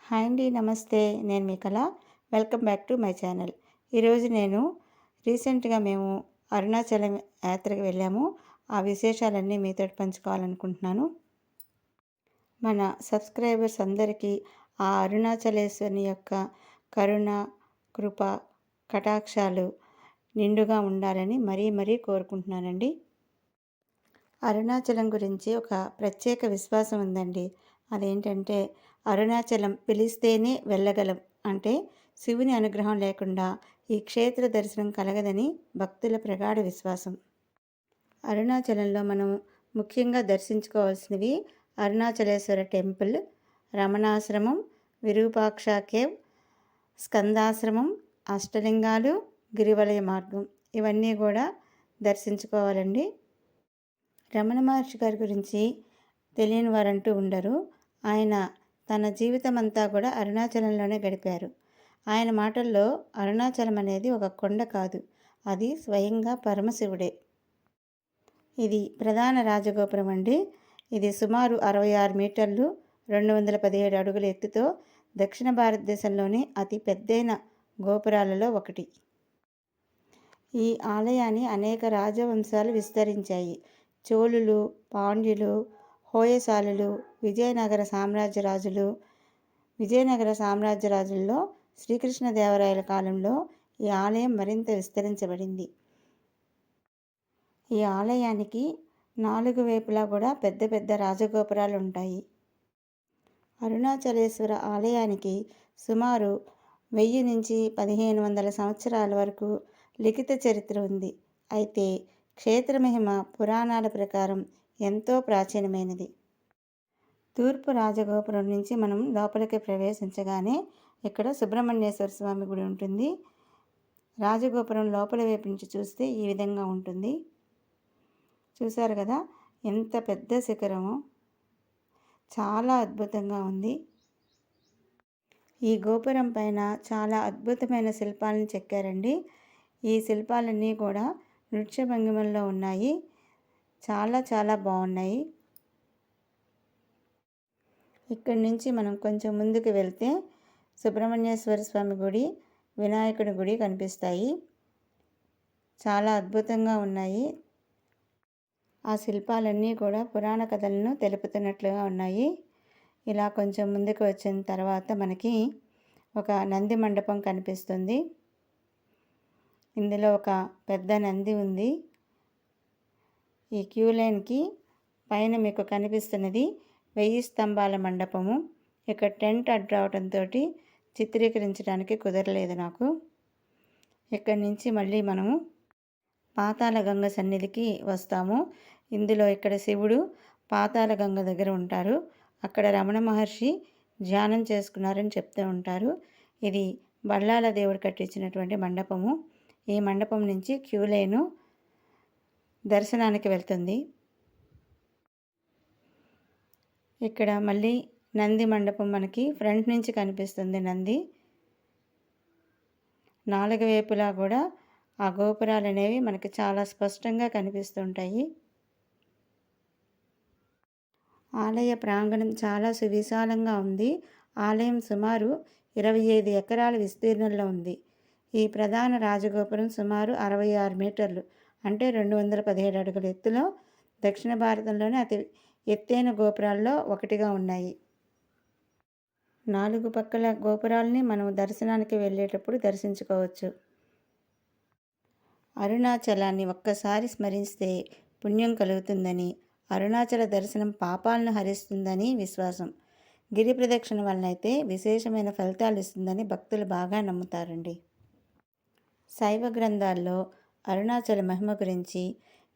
Hi అండి. నమస్తే. నేను మీ కళ. Welcome back to my channel. ఈరోజు నేను రీసెంట్‌గా మేము అరుణాచలం యాత్రకు వెళ్ళాము. ఆ విశేషాలన్నీ మీతోటి పంచుకోవాలనుకుంటున్నాను. మన సబ్స్క్రైబర్స్ అందరికీ ఆ అరుణాచలేశ్వరుని యొక్క కరుణ, కృప, కటాక్షాలు నిండుగా ఉండాలని మరీ మరీ కోరుకుంటున్నానండి. అరుణాచలం గురించి ఒక ప్రత్యేక విశ్వాసం ఉందండి. అదేంటంటే అరుణాచలం పిలిస్తేనే వెళ్ళగలం. అంటే శివుని అనుగ్రహం లేకుండా ఈ క్షేత్ర దర్శనం కలగదని భక్తుల ప్రగాఢ విశ్వాసం. అరుణాచలంలో మనం ముఖ్యంగా దర్శించుకోవాల్సినవి అరుణాచలేశ్వర టెంపుల్, రమణాశ్రమం, విరూపాక్ష కేవ్, స్కందాశ్రమం, అష్టలింగాలు, గిరివలయ మార్గం ఇవన్నీ కూడా దర్శించుకోవాలండి. రమణ మహర్షి గారి గురించి తెలియని వారంటూ ఉండరు. ఆయన తన జీవితం అంతా కూడా అరుణాచలంలోనే గడిపారు. ఆయన మాటల్లో అరుణాచలం అనేది ఒక కొండ కాదు, అది స్వయంగా పరమశివుడే. ఇది ప్రధాన రాజగోపురం అండి. ఇది సుమారు 66 మీటర్లు 217 అడుగుల ఎత్తుతో దక్షిణ భారతదేశంలోని అతి పెద్దైన గోపురాలలో ఒకటి. ఈ ఆలయాన్ని అనేక రాజవంశాలు విస్తరించాయి. చోళులు, పాండ్యులు, హోయసాలులు, విజయనగర సామ్రాజ్యరాజుల్లో శ్రీకృష్ణదేవరాయల కాలంలో ఈ ఆలయం మరింత విస్తరించబడింది. ఈ ఆలయానికి 4 వైపులా కూడా పెద్ద పెద్ద రాజగోపురాలు ఉంటాయి. అరుణాచలేశ్వర ఆలయానికి సుమారు 1000 నుంచి 1500 సంవత్సరాల వరకు లిఖిత చరిత్ర ఉంది. అయితే క్షేత్రమహిమ పురాణాల ప్రకారం ఎంతో ప్రాచీనమైనది. తూర్పు రాజగోపురం నుంచి మనం లోపలికి ప్రవేశించగానే ఇక్కడ సుబ్రహ్మణ్యేశ్వర స్వామి గుడి ఉంటుంది. రాజగోపురం లోపల వైపు నుంచి చూస్తే ఈ విధంగా ఉంటుంది. చూశారు కదా, ఎంత పెద్ద శిఖరము, చాలా అద్భుతంగా ఉంది. ఈ గోపురం పైన చాలా అద్భుతమైన శిల్పాలను చెక్కారండి. ఈ శిల్పాలన్నీ కూడా నృత్య భంగిమల్లో ఉన్నాయి. చాలా చాలా బాగున్నాయి. ఇక్కడి నుంచి మనం కొంచెం ముందుకు వెళ్తే సుబ్రహ్మణ్యేశ్వర స్వామి గుడి, వినాయకుడి గుడి కనిపిస్తాయి. చాలా అద్భుతంగా ఉన్నాయి. ఆ శిల్పాలన్నీ కూడా పురాణ కథలను తెలుపుతున్నట్లుగా ఉన్నాయి. ఇలా కొంచెం ముందుకు వచ్చిన తర్వాత మనకి ఒక నంది మండపం కనిపిస్తుంది. ఇందులో ఒక పెద్ద నంది ఉంది. ఈ క్యూ లైన్కి పైన మీకు కనిపిస్తున్నది 1000 స్తంభాల మండపము. ఇక్కడ టెంట్ అడ్డు రావడంతో చిత్రీకరించడానికి కుదరలేదు నాకు. ఇక్కడి నుంచి మళ్ళీ మనము పాతాళ గంగ సన్నిధికి వస్తాము. ఇందులో ఇక్కడ శివుడు పాతాళ గంగ దగ్గర ఉంటారు. అక్కడ రమణ మహర్షి ధ్యానం చేసుకున్నారని చెప్తూ ఉంటారు. ఇది బళ్ళాల దేవుడు కట్టించినటువంటి మండపము. ఈ మండపం నుంచి క్యూ లైను దర్శనానికి వెళ్తుంది. ఇక్కడ మళ్ళీ నంది మండపం మనకి ఫ్రంట్ నుంచి కనిపిస్తుంది. నంది 4 వైపులా కూడా ఆ గోపురాలు అనేవి మనకి చాలా స్పష్టంగా కనిపిస్తుంటాయి. ఆలయ ప్రాంగణం చాలా సువిశాలంగా ఉంది. ఆలయం సుమారు 25 ఎకరాల విస్తీర్ణంలో ఉంది. ఈ ప్రధాన రాజగోపురం సుమారు 66 మీటర్లు అంటే 217 అడుగుల ఎత్తులో దక్షిణ భారతంలోని అతి ఎత్తైన గోపురాల్లో ఒకటిగా ఉన్నాయి. 4 పక్కల గోపురాలని మనం దర్శనానికి వెళ్ళేటప్పుడు దర్శించుకోవచ్చు. అరుణాచలాన్ని ఒక్కసారి స్మరిస్తే పుణ్యం కలుగుతుందని, అరుణాచల దర్శనం పాపాలను హరిస్తుందని విశ్వాసం. గిరి ప్రదక్షిణ వలనైతే విశేషమైన ఫలితాలు ఇస్తుందని భక్తులు బాగా నమ్ముతారండి. శైవ గ్రంథాల్లో అరుణాచల మహిమ గురించి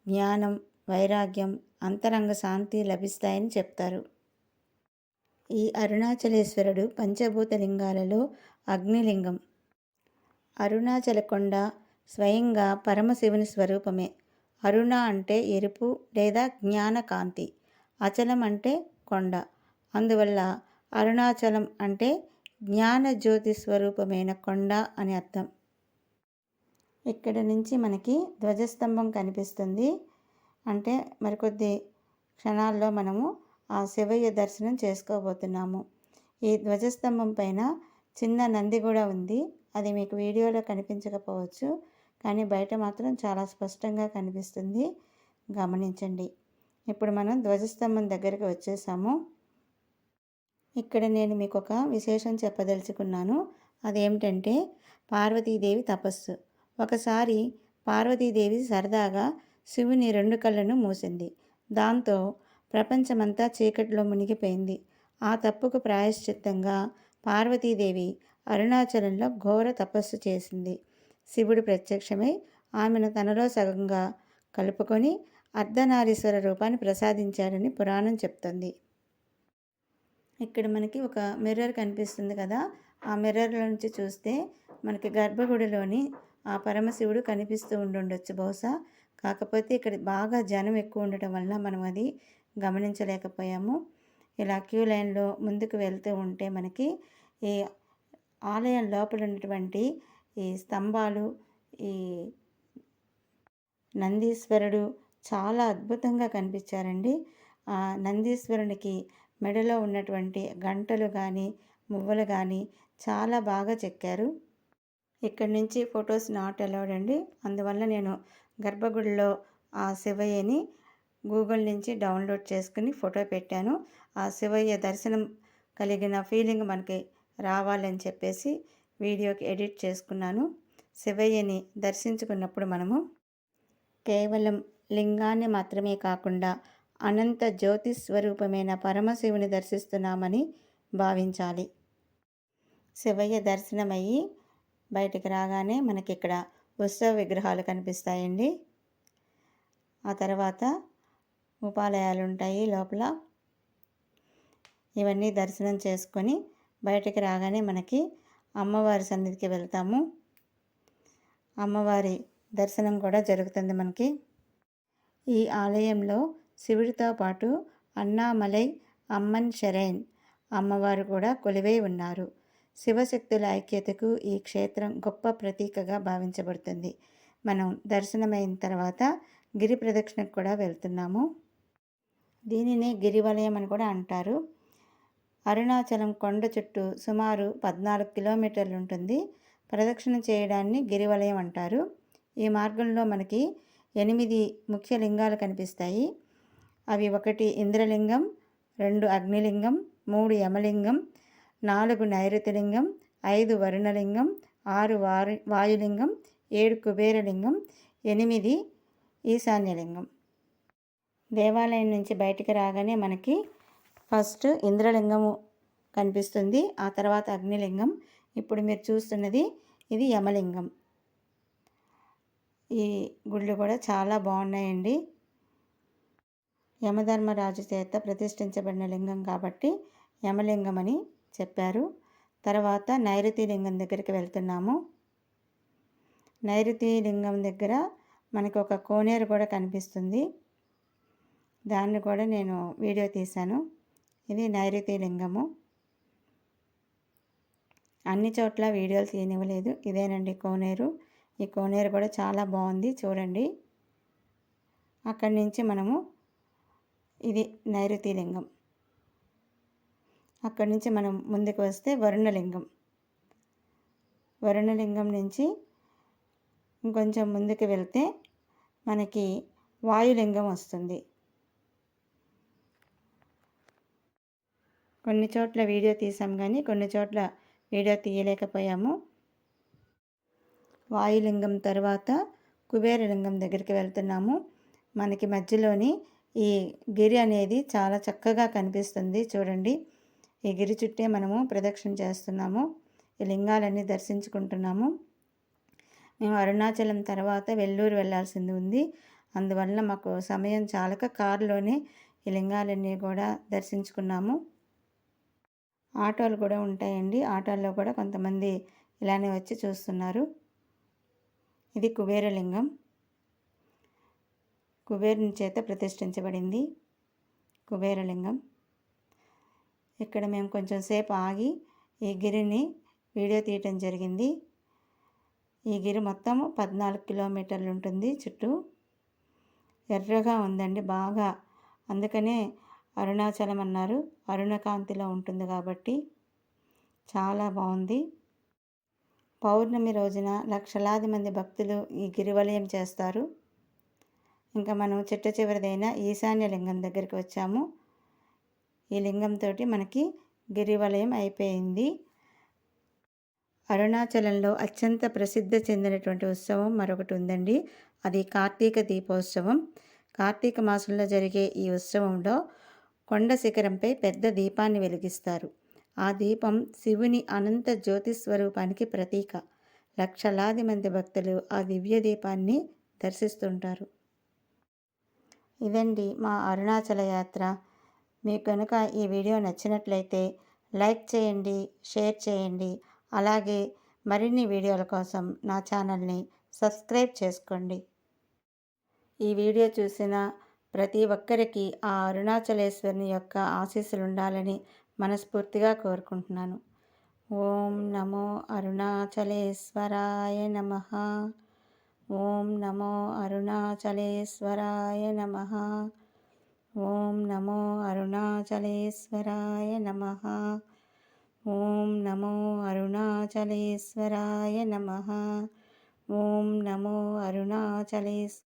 జ్ఞానం, వైరాగ్యం, అంతరంగ శాంతి లభిస్తాయని చెప్తారు. ఈ అరుణాచలేశ్వరుడు పంచభూత లింగాలలో అగ్నిలింగం. అరుణాచల కొండ స్వయంగా పరమశివుని స్వరూపమే. అరుణ అంటే ఎరుపు లేదా జ్ఞాన కాంతి, అచలం అంటే కొండ. అందువల్ల అరుణాచలం అంటే జ్ఞాన జ్యోతి స్వరూపమైన కొండ అని అర్థం. ఇక్కడ నుంచి మనకి ధ్వజస్తంభం కనిపిస్తుంది. అంటే మరికొద్ది క్షణాల్లో మనము ఆ శివయ్య దర్శనం చేసుకోబోతున్నాము. ఈ ధ్వజస్తంభం పైన చిన్న నంది కూడా ఉంది. అది మీకు వీడియోలో కనిపించకపోవచ్చు, కానీ బయట మాత్రం చాలా స్పష్టంగా కనిపిస్తుంది, గమనించండి. ఇప్పుడు మనం ధ్వజస్తంభం దగ్గరికి వచ్చేసాము. ఇక్కడ నేను మీకు ఒక విశేషం చెప్పదలుచుకున్నాను. అదేమిటంటే పార్వతీదేవి తపస్సు. ఒకసారి పార్వతీదేవి సరదాగా శివుని 2 కళ్ళను మూసింది. దాంతో ప్రపంచమంతా చీకటిలో మునిగిపోయింది. ఆ తప్పుకు ప్రాయశ్చిత్తంగా పార్వతీదేవి అరుణాచలంలో ఘోర తపస్సు చేసింది. శివుడు ప్రత్యక్షమై ఆమెను తనలో సగంగా కలుపుకొని అర్ధనారీశ్వర రూపాన్ని ప్రసాదించాడని పురాణం చెప్తుంది. ఇక్కడ మనకి ఒక మిర్రర్ కనిపిస్తుంది కదా, ఆ మిర్రర్లో నుంచి చూస్తే మనకి గర్భగుడిలోని ఆ పరమశివుడు కనిపిస్తూ ఉండుండొచ్చు బహుశా. కాకపోతే ఇక్కడ బాగా జనం ఎక్కువ ఉండటం వల్ల మనం అది గమనించలేకపోయాము. ఇలా క్యూ లైన్లో ముందుకు వెళ్తూ ఉంటే మనకి ఈ ఆలయం లోపల ఉన్నటువంటి ఈ స్తంభాలు, ఈ నందీశ్వరుడు చాలా అద్భుతంగా కనిపించారండి. ఆ నందీశ్వరునికి మెడలో ఉన్నటువంటి గంటలు కానీ మువ్వలు కానీ చాలా బాగా చెక్కారు. ఇక్కడి నుంచి ఫొటోస్ నాట్ అలౌడ్ అండి. అందువల్ల నేను గర్భగుడిలో ఆ శివయ్యని గూగుల్ నుంచి డౌన్లోడ్ చేసుకుని ఫోటో పెట్టాను. ఆ శివయ్య దర్శనం కలిగిన ఫీలింగ్ మనకి రావాలని చెప్పేసి వీడియోకి ఎడిట్ చేసుకున్నాను. శివయ్యని దర్శించుకున్నప్పుడు మనము కేవలం లింగాన్ని మాత్రమే కాకుండా అనంత జ్యోతి స్వరూపమైన పరమశివుని దర్శిస్తున్నామని భావించాలి. శివయ్య దర్శనమయ్యి బయటికి రాగానే మనకి ఇక్కడ ఉత్సవ విగ్రహాలు కనిపిస్తాయండి. ఆ తర్వాత ఉపాలయాలు ఉంటాయి లోపల. ఇవన్నీ దర్శనం చేసుకొని బయటికి రాగానే మనకి అమ్మవారి సన్నిధికి వెళ్తాము. అమ్మవారి దర్శనం కూడా జరుగుతుంది మనకి. ఈ ఆలయంలో శివుడితో పాటు అన్నామలై అమ్మన్ శరైన్ అమ్మవారు కూడా కొలువై ఉన్నారు. శివశక్తుల ఐక్యతకు ఈ క్షేత్రం గొప్ప ప్రతీకగా భావించబడుతుంది. మనం దర్శనమైన తర్వాత గిరి ప్రదక్షిణకు కూడా వెళ్తున్నాము. దీనినే గిరివలయం అని కూడా అంటారు. అరుణాచలం కొండ చుట్టూ సుమారు 14 కిలోమీటర్లు ఉంటుంది. ప్రదక్షిణ చేయడాన్ని గిరివలయం అంటారు. ఈ మార్గంలో మనకి 8 ముఖ్య లింగాలు కనిపిస్తాయి. అవి 1 ఇంద్రలింగం, 2 అగ్నిలింగం, 3 యమలింగం, 4 నైరుతిలింగం, 5 వరుణలింగం, 6 వాయులింగం, 7 కుబేరలింగం, 8 ఈశాన్యలింగం. దేవాలయం నుంచి బయటికి రాగానే మనకి ఫస్ట్ ఇంద్రలింగము కనిపిస్తుంది, ఆ తర్వాత అగ్నిలింగం. ఇప్పుడు మీరు చూస్తున్నది ఇది యమలింగం. ఈ గుళ్ళు కూడా చాలా బాగున్నాయండి. యమధర్మరాజు చేత ప్రతిష్ఠించబడిన లింగం కాబట్టి యమలింగం అని చెప్పారు. తర్వాత నైరుతి లింగం దగ్గరికి వెళ్తున్నాము. నైరుతి లింగం దగ్గర మనకు ఒక కోనేరు కూడా కనిపిస్తుంది. దాన్ని కూడా నేను వీడియో తీశాను. ఇది నైరుతి లింగము. అన్ని చోట్ల వీడియోలు తీయనివ్వలేదు. ఇదేనండి కోనేరు. ఈ కోనేరు కూడా చాలా బాగుంది, చూడండి. అక్కడి నుంచి మనము ఇది నైరుతి లింగం. అక్కడి నుంచి మనం ముందుకు వస్తే వరుణలింగం. వరుణలింగం నుంచి ఇంకొంచెం ముందుకు వెళ్తే మనకి వాయులింగం వస్తుంది. కొన్ని చోట్ల వీడియో తీసాం కానీ కొన్ని చోట్ల వీడియో తీయలేకపోయాము. వాయులింగం తర్వాత కుబేరలింగం దగ్గరికి వెళ్తున్నాము. మనకి మధ్యలోని ఈ గిరి అనేది చాలా చక్కగా కనిపిస్తుంది, చూడండి. ఈ గిరి చుట్టే మనము ప్రదక్షిణ చేస్తున్నాము. ఈ లింగాలన్నీ దర్శించుకుంటున్నాము. మేము అరుణాచలం తర్వాత వెల్లూరు వెళ్ళాల్సింది ఉంది. అందువల్ల మాకు సమయం చాలక కారులోనే ఈ లింగాలన్నీ కూడా దర్శించుకున్నాము. ఆటోలు కూడా ఉంటాయండి. ఆటోల్లో కూడా కొంతమంది ఇలానే వచ్చి చూస్తున్నారు. ఇది కుబేరలింగం. కుబేరుని చేత ప్రతిష్ఠించబడింది కుబేరలింగం. ఇక్కడ మేము కొంచెం సేపు ఆగి ఈ గిరిని వీడియో తీయటం జరిగింది. ఈ గిరి మొత్తం 14 కిలోమీటర్లు ఉంటుంది చుట్టూ. ఎర్రగా ఉందండి బాగా, అందుకనే అరుణాచలం అన్నారు. అరుణకాంతిలో ఉంటుంది కాబట్టి. చాలా బాగుంది. పౌర్ణమి రోజున లక్షలాది మంది భక్తులు ఈ గిరివలయం చేస్తారు. ఇంకా మనం చిట్ట చివరిదైన ఈశాన్య లింగం దగ్గరికి వచ్చాము. ఈ లింగంతో మనకి గిరివలయం అయిపోయింది. అరుణాచలంలో అత్యంత ప్రసిద్ధి చెందినటువంటి ఉత్సవం మరొకటి ఉందండి. అది కార్తీక దీపోత్సవం. కార్తీక మాసంలో జరిగే ఈ ఉత్సవంలో కొండ శిఖరంపై పెద్ద దీపాన్ని వెలిగిస్తారు. ఆ దీపం శివుని అనంత జ్యోతి స్వరూపానికి ప్రతీక. లక్షలాది మంది భక్తులు ఆ దివ్య దీపాన్ని దర్శిస్తుంటారు. ఇదండి మా అరుణాచల యాత్ర. మీకు కనుక ఈ వీడియో నచ్చినట్లయితే లైక్ చేయండి, షేర్ చేయండి. అలాగే మరిన్ని వీడియోల కోసం నా ఛానల్ని సబ్స్క్రైబ్ చేసుకోండి. ఈ వీడియో చూసిన ప్రతి ఒక్కరికి ఆ అరుణాచలేశ్వరుని యొక్క ఆశీస్సులు ఉండాలని మనస్ఫూర్తిగా కోరుకుంటున్నాను. ఓం నమో అరుణాచలేశ్వరాయ నమః. ఓం నమో అరుణాచలేశ్వరాయ నమః. ఓం నమో అరుణాచలేశ్వరాయ నమః. ఓం నమో అరుణాచలేశ్వరాయ నమః. ఓం నమో అరుణాచలేశ్వరాయ